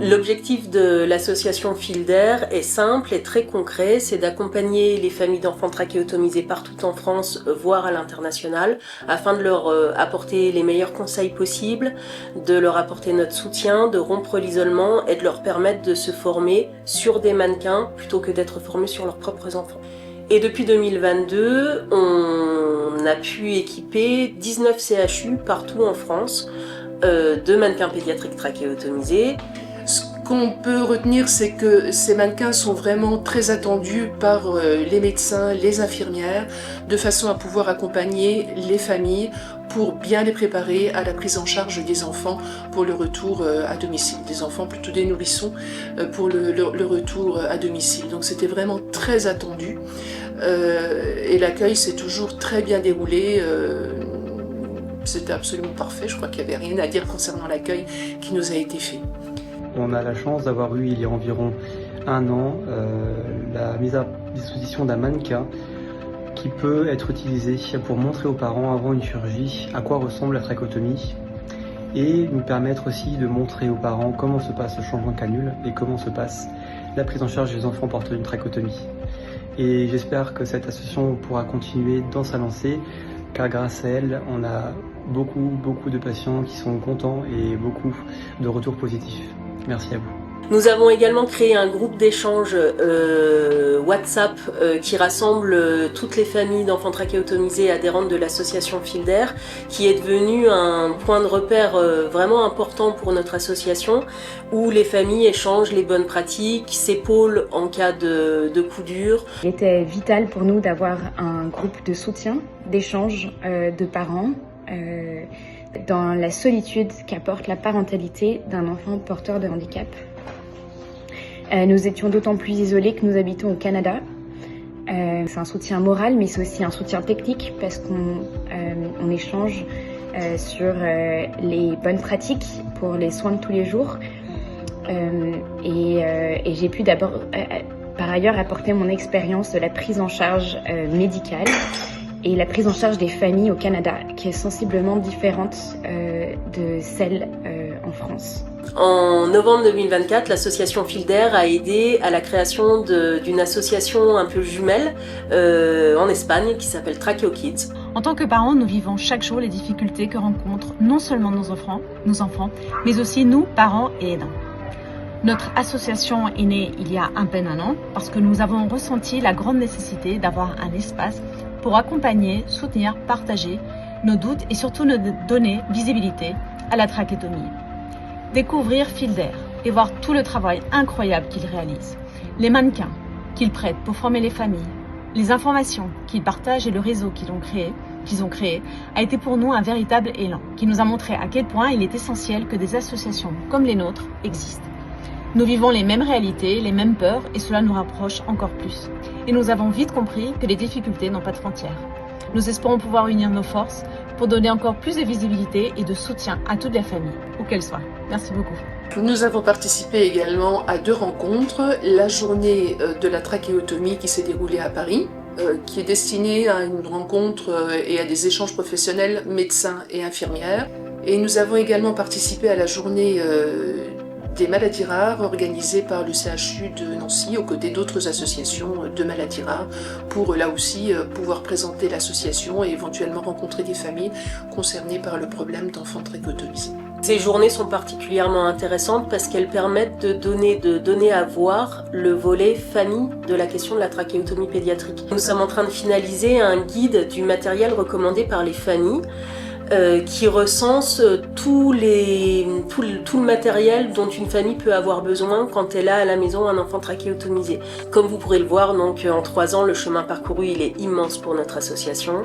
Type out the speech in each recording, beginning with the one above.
L'objectif de l'association Fielder est simple et très concret, c'est d'accompagner les familles d'enfants trachéotomisés partout en France, voire à l'international, afin de leur apporter les meilleurs conseils possibles, de leur apporter notre soutien, de rompre l'isolement et de leur permettre de se former sur des mannequins plutôt que d'être formés sur leurs propres enfants. Et depuis 2022, on a pu équiper 19 CHU partout en France de mannequins pédiatriques trachéotomisés. Ce qu'on peut retenir, c'est que ces mannequins sont vraiment très attendus par les médecins, les infirmières, de façon à pouvoir accompagner les familles pour bien les préparer à la prise en charge des enfants pour le retour à domicile, des enfants plutôt des nourrissons pour le retour à domicile. Donc c'était vraiment très attendu et l'accueil s'est toujours très bien déroulé. C'était absolument parfait, je crois qu'il n'y avait rien à dire concernant l'accueil qui nous a été fait. On a la chance d'avoir eu il y a environ 1 an la mise à disposition d'un mannequin qui peut être utilisé pour montrer aux parents avant une chirurgie à quoi ressemble la trachéotomie et nous permettre aussi de montrer aux parents comment se passe le changement de canule et comment se passe la prise en charge des enfants porteurs d'une trachéotomie. Et j'espère que cette association pourra continuer dans sa lancée car grâce à elle, on a beaucoup de patients qui sont contents et beaucoup de retours positifs. Merci à vous. Nous avons également créé un groupe d'échange WhatsApp qui rassemble toutes les familles d'enfants trachéotomisés adhérentes de l'association Fielder, qui est devenu un point de repère vraiment important pour notre association, où les familles échangent les bonnes pratiques, s'épaulent en cas de coup dur. Il était vital pour nous d'avoir un groupe de soutien, d'échange de parents, dans la solitude qu'apporte la parentalité d'un enfant porteur de handicap. Nous étions d'autant plus isolés que nous habitons au Canada. C'est un soutien moral, mais c'est aussi un soutien technique parce qu'on échange sur les bonnes pratiques pour les soins de tous les jours. Et j'ai pu par ailleurs apporter mon expérience de la prise en charge médicale et la prise en charge des familles au Canada, qui est sensiblement différente de celle en France. En novembre 2024, l'association Fielder a aidé à la création d'une association un peu jumelle en Espagne qui s'appelle Tracheo Kids. En tant que parents, nous vivons chaque jour les difficultés que rencontrent non seulement nos enfants, mais aussi nous, parents et aidants. Notre association est née il y a à peine 1 an parce que nous avons ressenti la grande nécessité d'avoir un espace pour accompagner, soutenir, partager nos doutes et surtout nous donner visibilité à la trachéotomie. Découvrir Fielder et voir tout le travail incroyable qu'il réalise, les mannequins qu'il prête pour former les familles, les informations qu'ils partagent et le réseau qu'ils ont créé a été pour nous un véritable élan qui nous a montré à quel point il est essentiel que des associations comme les nôtres existent. Nous vivons les mêmes réalités, les mêmes peurs et cela nous rapproche encore plus. Et nous avons vite compris que les difficultés n'ont pas de frontières. Nous espérons pouvoir unir nos forces pour donner encore plus de visibilité et de soutien à toutes les familles, où qu'elles soient. Merci beaucoup. Nous avons participé également à 2 rencontres. La journée de la trachéotomie qui s'est déroulée à Paris, qui est destinée à une rencontre et à des échanges professionnels médecins et infirmières. Et nous avons également participé à la journée des maladies rares organisées par le CHU de Nancy aux côtés d'autres associations de maladies rares pour là aussi pouvoir présenter l'association et éventuellement rencontrer des familles concernées par le problème d'enfants trachéotomisés. Ces journées sont particulièrement intéressantes parce qu'elles permettent de donner à voir le volet famille de la question de la trachéotomie pédiatrique. Nous sommes en train de finaliser un guide du matériel recommandé par les familles qui recense tout le matériel dont une famille peut avoir besoin quand elle a à la maison un enfant trachéotomisé. Comme vous pourrez le voir, donc, en 3 ans, le chemin parcouru il est immense pour notre association.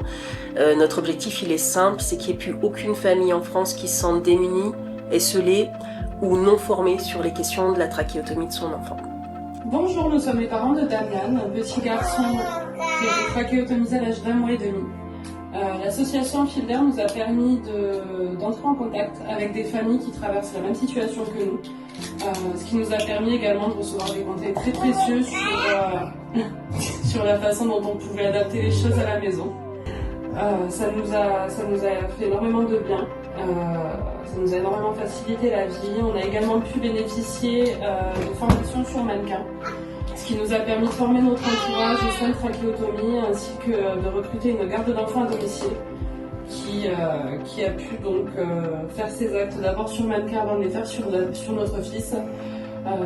Notre objectif il est simple, c'est qu'il n'y ait plus aucune famille en France qui se sente démunie, esseulée ou non formée sur les questions de la trachéotomie de son enfant. Bonjour, nous sommes les parents de Damian, un petit garçon qui a été trachéotomisé à l'âge d'1 mois et demi. L'association Fielder nous a permis d'entrer en contact avec des familles qui traversent la même situation que nous, ce qui nous a permis également de recevoir des conseils très précieux sur la façon dont on pouvait adapter les choses à la maison. Ça nous a fait énormément de bien. Ça nous a énormément facilité la vie. On a également pu bénéficier de formations sur mannequin, ce qui nous a permis de former notre entourage aux soins de trachéotomie ainsi que de recruter une garde d'enfants à domicile qui a pu donc faire ses actes d'abord sur mannequin avant de les faire sur notre fils,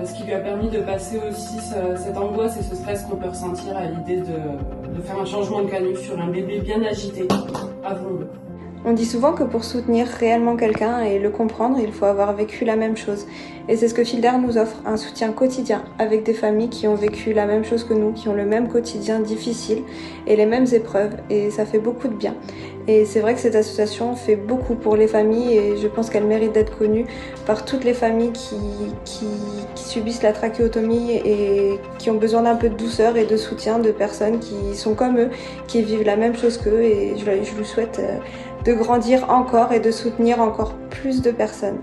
ce qui lui a permis de passer aussi cette angoisse et ce stress qu'on peut ressentir à l'idée de faire un changement de canus sur un bébé bien agité, avouons-le. On dit souvent que pour soutenir réellement quelqu'un et le comprendre, il faut avoir vécu la même chose. Et c'est ce que Fielder nous offre, un soutien quotidien avec des familles qui ont vécu la même chose que nous, qui ont le même quotidien difficile et les mêmes épreuves. Et ça fait beaucoup de bien. Et c'est vrai que cette association fait beaucoup pour les familles et je pense qu'elle mérite d'être connue par toutes les familles qui subissent la trachéotomie et qui ont besoin d'un peu de douceur et de soutien de personnes qui sont comme eux, qui vivent la même chose qu'eux. Et je lui souhaite de grandir encore et de soutenir encore plus de personnes.